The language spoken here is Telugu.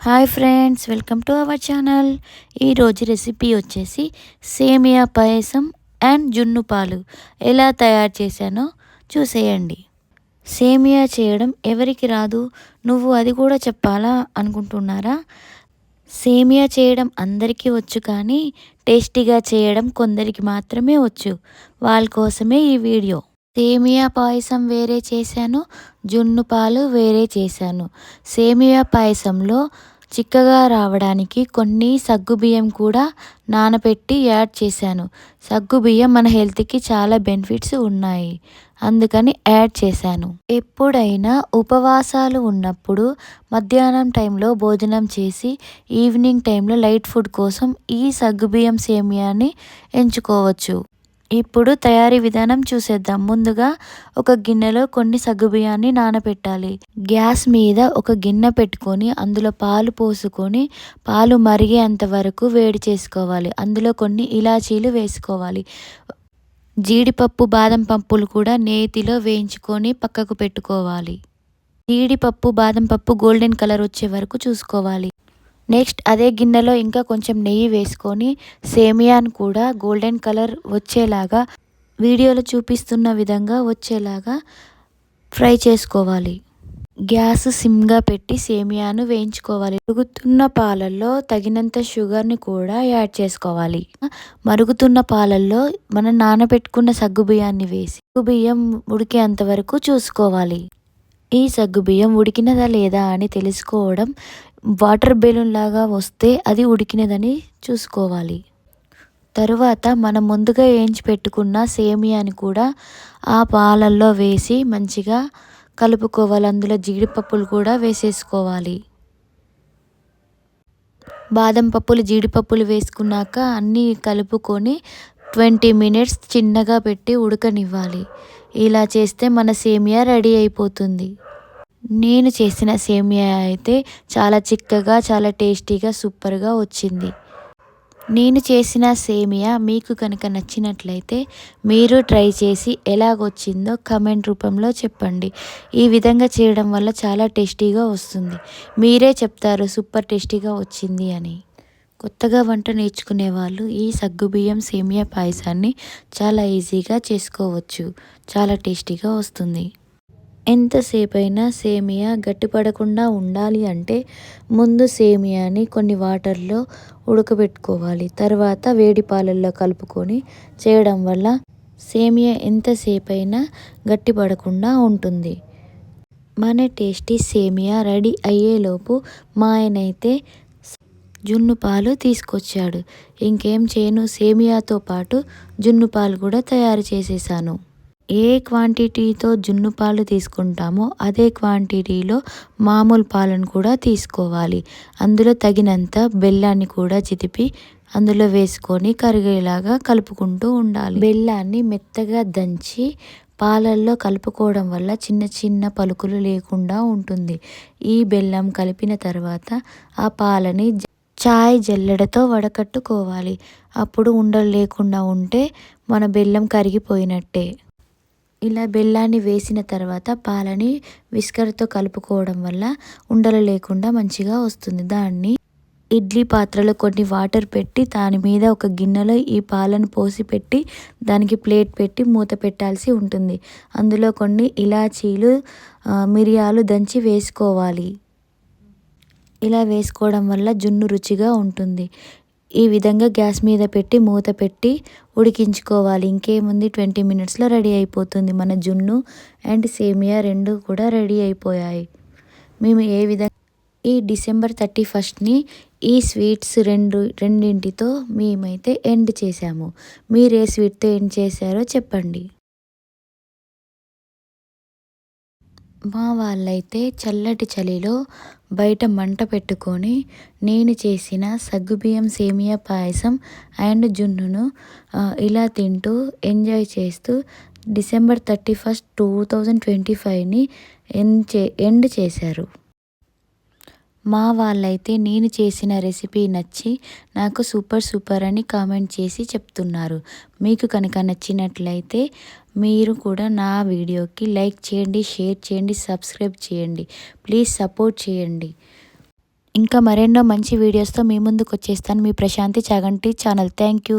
Hi friends, welcome to our channel. ఈరోజు రెసిపీ వచ్చేసి సేమియా పాయసం అండ్ జున్ను పాలు ఎలా తయారు చేశానో చూసేయండి. సేమియా చేయడం ఎవరికి రాదు, నువ్వు అది కూడా చెప్పాలా అనుకుంటున్నారా? సేమియా చేయడం అందరికీ వచ్చు, కానీ టేస్టీగా చేయడం కొందరికి మాత్రమే వచ్చు. వాళ్ళ కోసమే ఈ వీడియో. సేమియా పాయసం వేరే చేశాను, జున్ను పాలు వేరే చేశాను. సేమియా పాయసంలో చిక్కగా రావడానికి కొన్ని సగ్గుబియ్యం కూడా నానబెట్టి యాడ్ చేశాను. సగ్గుబియ్యం మన హెల్త్కి చాలా బెనిఫిట్స్ ఉన్నాయి, అందుకని యాడ్ చేశాను. ఎప్పుడైనా ఉపవాసాలు ఉన్నప్పుడు మధ్యాహ్నం టైంలో భోజనం చేసి ఈవినింగ్ టైంలో లైట్ ఫుడ్ కోసం ఈ సగ్గుబియ్యం సేమియాని ఎంచుకోవచ్చు. ఇప్పుడు తయారీ విధానం చూసేద్దాం. ముందుగా ఒక గిన్నెలో కొన్ని సగ్గుబియ్యాన్ని నానబెట్టాలి. గ్యాస్ మీద ఒక గిన్నె పెట్టుకొని అందులో పాలు పోసుకొని పాలు మరిగేంత వరకు వేడి చేసుకోవాలి. అందులో కొన్ని ఇలాచీలు వేసుకోవాలి. జీడిపప్పు, బాదం పప్పులు కూడా నేతిలో వేయించుకొని పక్కకు పెట్టుకోవాలి. జీడిపప్పు, బాదం పప్పు గోల్డెన్ కలర్ వచ్చే వరకు చూసుకోవాలి. నెక్స్ట్ అదే గిన్నెలో ఇంకా కొంచెం నెయ్యి వేసుకొని సేమియాను కూడా గోల్డెన్ కలర్ వచ్చేలాగా, వీడియోలో చూపిస్తున్న విధంగా వచ్చేలాగా ఫ్రై చేసుకోవాలి. గ్యాస్ సిమ్గా పెట్టి సేమియాను వేయించుకోవాలి. మరుగుతున్న పాలల్లో తగినంత షుగర్ని కూడా యాడ్ చేసుకోవాలి. మరుగుతున్న పాలల్లో మనం నానబెట్టుకున్న సగ్గుబియ్యాన్ని వేసి సగ్గుబియ్యం ఉడికేంత వరకు చూసుకోవాలి. ఈ సగ్గుబియ్యం ఉడికినదా లేదా అని తెలుసుకోవడం, వాటర్ బెలూన్ లాగా వస్తే అది ఉడికినదని చూసుకోవాలి. తరువాత మనం ముందుగా వేయించి పెట్టుకున్న సేమియాని కూడా ఆ పాలల్లో వేసి మంచిగా కలుపుకోవాలి. అందులో జీడిపప్పులు కూడా వేసేసుకోవాలి. బాదం పప్పులు, జీడిపప్పులు వేసుకున్నాక అన్నీ కలుపుకొని 20 మినిట్స్ చిన్నగా పెట్టి ఉడకనివ్వాలి. ఇలా చేస్తే మన సేమియా రెడీ అయిపోతుంది. నేను చేసిన సేమియా అయితే చాలా చిక్కగా, చాలా టేస్టీగా, సూపర్గా వచ్చింది. నేను చేసిన సేమియా మీకు కనుక నచ్చినట్లయితే మీరు ట్రై చేసి ఎలాగొచ్చిందో కమెంట్ రూపంలో చెప్పండి. ఈ విధంగా చేయడం వల్ల చాలా టేస్టీగా వస్తుంది. మీరే చెప్తారు సూపర్ టేస్టీగా వచ్చింది అని. కొత్తగా వంట నేర్చుకునే వాళ్ళు ఈ సగ్గుబియ్యం సేమియా పాయసాన్ని చాలా ఈజీగా చేసుకోవచ్చు. చాలా టేస్టీగా వస్తుంది. ఎంతసేపు అయినా సేమియా గట్టిపడకుండా ఉండాలి అంటే ముందు సేమియాని కొన్ని వాటర్లో ఉడకబెట్టుకోవాలి. తర్వాత వేడి పాలల్లో కలుపుకొని చేయడం వల్ల సేమియా ఎంతసేపు అయినా గట్టిపడకుండా ఉంటుంది. మన టేస్టీ సేమియా రెడీ అయ్యేలోపు మా ఆయనైతే జున్ను పాలు తీసుకొచ్చాడు. ఇంకేం చేయను, సేమియాతో పాటు జున్ను పాలు కూడా తయారు చేసేసాను. ఏ క్వాంటిటీతో జున్ను పాలు తీసుకుంటామో అదే క్వాంటిటీలో మామూలు పాలను కూడా తీసుకోవాలి. అందులో తగినంత బెల్లాన్ని కూడా చితిపి అందులో వేసుకొని కరిగేలాగా కలుపుకుంటూ ఉండాలి. బెల్లాన్ని మెత్తగా దంచి పాలల్లో కలుపుకోవడం వల్ల చిన్న చిన్న పలుకులు లేకుండా ఉంటుంది. ఈ బెల్లం కలిపిన తర్వాత ఆ పాలని చాయ్ జల్లెడతో వడకట్టుకోవాలి. అప్పుడు ఉండలు లేకుండా ఉంటే మన బెల్లం కరిగిపోయినట్టే. ఇలా బెల్లాన్ని వేసిన తర్వాత పాలని విస్కర్తో కలుపుకోవడం వల్ల ఉండలు లేకుండా మంచిగా వస్తుంది. దాన్ని ఇడ్లీ పాత్రలో కొన్ని వాటర్ పెట్టి దాని మీద ఒక గిన్నెలో ఈ పాలను పోసి పెట్టి దానికి ప్లేట్ పెట్టి మూత పెట్టాల్సి ఉంటుంది. అందులో కొన్ని ఇలాచీలు, మిరియాలు దంచి వేసుకోవాలి. ఇలా వేసుకోవడం వల్ల జున్ను రుచిగా ఉంటుంది. ఈ విధంగా గ్యాస్ మీద పెట్టి మూత పెట్టి ఉడికించుకోవాలి. ఇంకేముంది, 20 మినిట్స్లో రెడీ అయిపోతుంది. మన జున్ను అండ్ సేమియా రెండు కూడా రెడీ అయిపోయాయి. మేము ఏ విధంగా ఈ డిసెంబర్ 31ని ఈ స్వీట్స్ రెండింటితో మేమైతే ఎండ్ చేసాము. మీరు ఏ స్వీట్తో ఎండ్ చేశారో చెప్పండి. మా వాళ్ళైతే చల్లటి చలిలో బయట మంట పెట్టుకొని నేను చేసిన సగ్గుబియ్యం సేమియా పాయసం అండ్ జున్నును ఇలా తింటూ ఎంజాయ్ చేస్తూ డిసెంబర్ 31, 2025ని ఎండ్ చేశారు. మా వాళ్ళైతే నేను చేసిన రెసిపీ నచ్చి నాకు సూపర్ అని కామెంట్ చేసి చెప్తున్నారు. మీకు కనుక నచ్చినట్లయితే మీరు కూడా నా వీడియోకి లైక్ చేయండి, షేర్ చేయండి, సబ్స్క్రైబ్ చేయండి. ప్లీజ్ సపోర్ట్ చేయండి. ఇంకా మరెన్నో మంచి వీడియోస్తో మీ ముందుకు వచ్చేస్తాను. మీ Prashanti Chaganti channel. Thank you.